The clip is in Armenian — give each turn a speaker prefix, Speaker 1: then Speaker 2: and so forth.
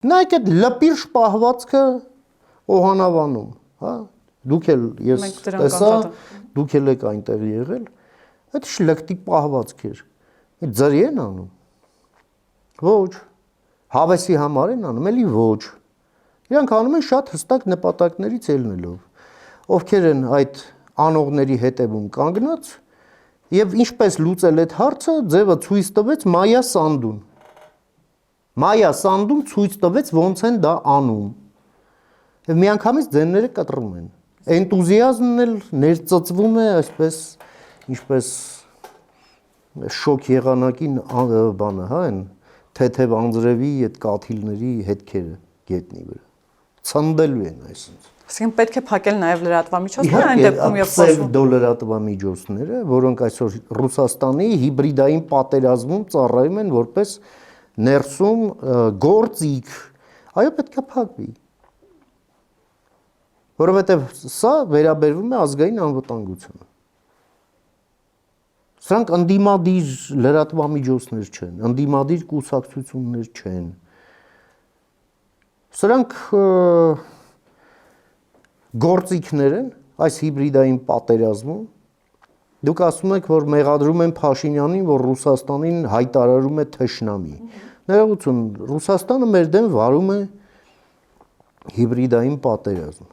Speaker 1: Նայեք այդ լպիրշ պահվածքը օհանավանում, հա, դուք էլ ես տեսա, դուք էլ եք այնտեղ եղել, այդ շլկտի պահվածք էր, այդ ձրի են անում, ոչ, հավեսի համար են անում, էլի ոչ, իրանք անում են շատ հստակ նպատակներից ելնելով, ովքեր են այդ անողների հետևում կանգնած և ինչպես լուծել այդ հարցը, ձևը ցույց տվեց Մայա Սանդուն, Մայա Սանդուն ցույց տվեց ոնց են դա անում, և միանգամից ձենները կտրում են, էնտուզիազմն էլ ներծծվում է այսպես, ինչպես շոկ եղանակին բանը, հա, են թեթև անձրևի այդ կաթիլների հետքերը գետնի վրա, ցնդելու են այսինքն։
Speaker 2: Այսինքն պետք է փակել նաև լրատվամիջոցները այն դեպքում, երբ
Speaker 1: պսևդո լրատվամիջոցները, որոնք այսօր Ռուսաստանի հիբրիդային պատերազմում ծառայում են որպես ներսում գործիք, այո պետք է փակվի, որովհետև սա վերաբերվում է ազգային անվտանգությանը, սրանք ընդդիմադիր լրատվամիջոցներ չեն, ընդդիմադիր կուսակցություններ չեն, սրանք գործիքներ են այս հիբրիդային պատերազմում, դուք ասում եք, որ մեղադրում են Փաշինյանին, որ Ռուսաստանին հայտարարում է թշնամի, ներողություն, Ռուսաստանը մեր դեմ վարում է հիբրիդային պատերազմ,